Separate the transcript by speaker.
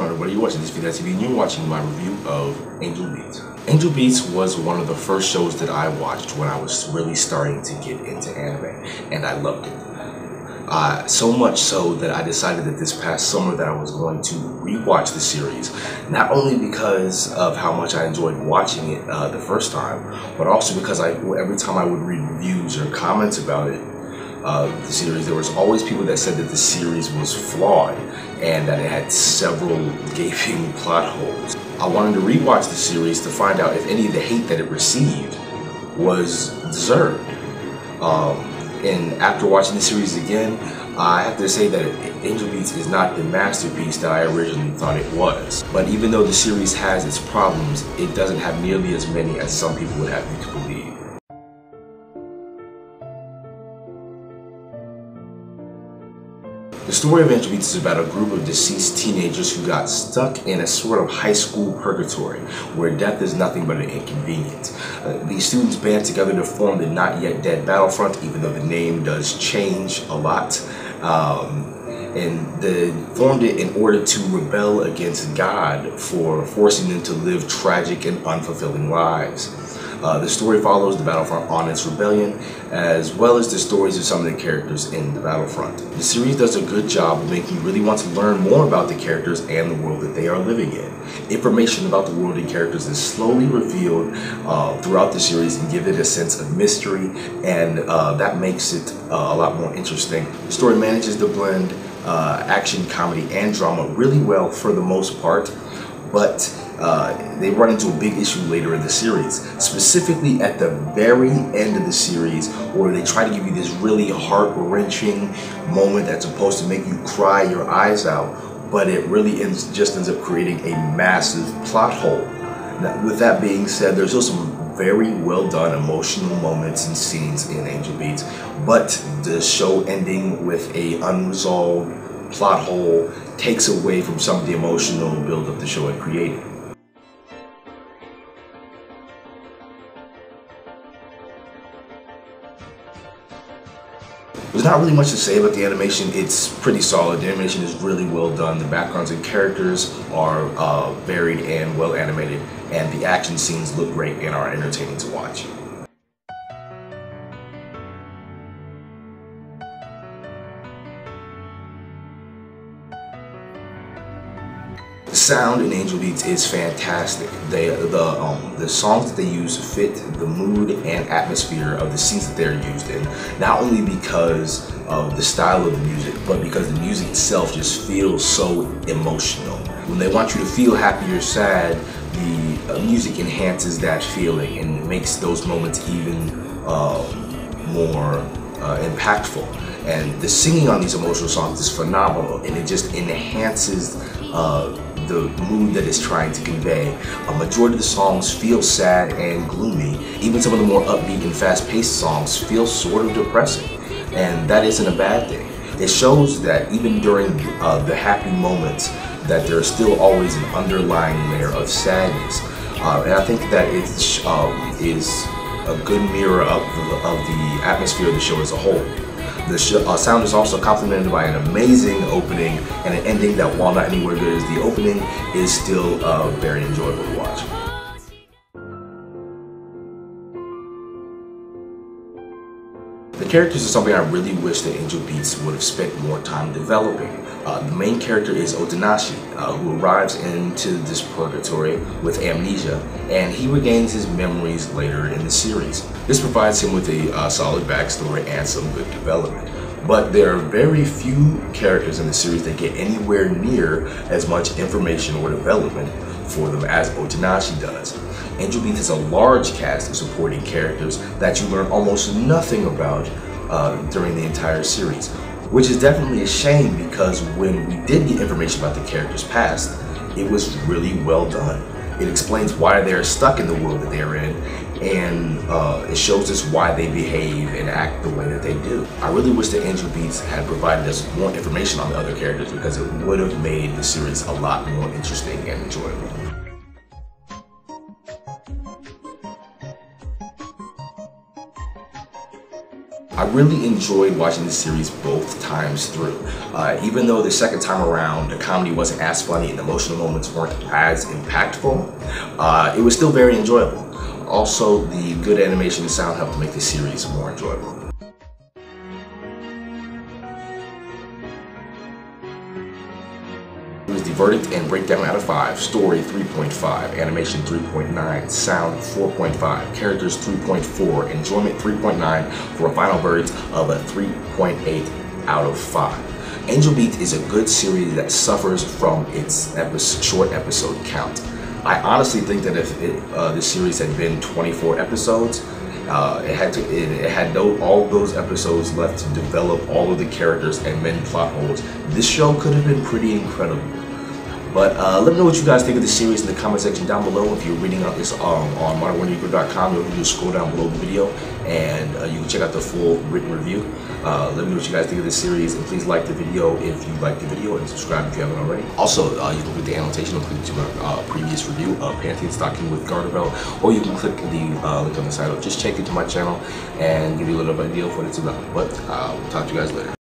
Speaker 1: everybody, you're watching Thisvthattv and you're watching my review of Angel Beats. Angel Beats was one of the first shows that I watched when I was really starting to get into anime, and I loved it. So much so that I decided that this past summer that I was going to rewatch the series, not only because of how much I enjoyed watching it the first time, but also because every time I would read reviews or comments about it, the series, there was always people that said that the series was flawed and that it had several gaping plot holes. I wanted to rewatch the series to find out if any of the hate that it received was deserved. And after watching the series again, I have to say that Angel Beats is not the masterpiece that I originally thought it was. But even though the series has its problems, it doesn't have nearly as many as some people would have you to believe. The story of Angel Beats is about a group of deceased teenagers who got stuck in a sort of high school purgatory where death is nothing but an inconvenience. These students band together to form the not yet dead battlefront, even though the name does change a lot. And they formed it in order to rebel against God for forcing them to live tragic and unfulfilling lives. The story follows the Battlefront on its rebellion, as well as the stories of some of the characters in the Battlefront. The series does a good job of making you really want to learn more about the characters and the world that they are living in. Information about the world and characters is slowly revealed throughout the series and give it a sense of mystery, and that makes it a lot more interesting. The story manages to blend action, comedy, and drama really well for the most part, but they run into a big issue later in the series, specifically at the very end of the series, where they try to give you this really heart-wrenching moment that's supposed to make you cry your eyes out, but it really just ends up creating a massive plot hole. Now, with that being said, there's still some very well done emotional moments and scenes in Angel Beats, but the show ending with a unresolved plot hole takes away from some of the emotional build-up the show had created. There's not really much to say about the animation. It's pretty solid. The animation is really well done. The backgrounds and characters are varied and well animated, and the action scenes look great and are entertaining to watch. The sound in Angel Beats is fantastic. The songs that they use fit the mood and atmosphere of the scenes that they're used in, not only because of the style of the music, but because the music itself just feels so emotional. When they want you to feel happy or sad, the music enhances that feeling and makes those moments even more impactful. And the singing on these emotional songs is phenomenal, and it just enhances the mood that it's trying to convey. A majority of the songs feel sad and gloomy. Even some of the more upbeat and fast-paced songs feel sort of depressing, and that isn't a bad thing. It shows that even during the happy moments, that there's still always an underlying layer of sadness, and I think that it is a good mirror of the atmosphere of the show as a whole. The sound is also complemented by an amazing opening and an ending that, while not anywhere good as the opening, is still very enjoyable to watch. The characters are something I really wish that Angel Beats would have spent more time developing. The main character is Otonashi, who arrives into this purgatory with amnesia, and he regains his memories later in the series. This provides him with a solid backstory and some good development. But there are very few characters in the series that get anywhere near as much information or development for them as Otonashi does. Angel Beats has a large cast of supporting characters that you learn almost nothing about during the entire series, which is definitely a shame, because when we did get information about the characters' past, it was really well done. It explains why they're stuck in the world that they're in, and it shows us why they behave and act the way that they do. I really wish that Angel Beats had provided us more information on the other characters, because it would have made the series a lot more interesting and enjoyable. I really enjoyed watching the series both times through. Even though the second time around the comedy wasn't as funny and the emotional moments weren't as impactful, it was still very enjoyable. Also, the good animation and sound helped to make the series more enjoyable. It was the verdict and breakdown out of 5. Story 3.5, animation 3.9, sound 4.5, characters 3.4, enjoyment 3.9, for a final verdict of a 3.8 out of 5. Angel Beats is a good series that suffers from its short episode count. I honestly think that if this series had been 24 episodes, it had all those episodes left to develop all of the characters and mend plot holes. This show could have been pretty incredible. But let me know what you guys think of the series in the comment section down below. If you're reading on this on modernwarnegro.com, you'll just scroll down below the video and you can check out the full written review. Let me know what you guys think of this series, and please like the video if you like the video, and subscribe if you haven't already. Also, you can click the annotation or click to my previous review of Pantheon Stocking with Garterbelt, or you can click the link on the side. Just check into my channel and give you a little idea of what it's about. But we'll talk to you guys later.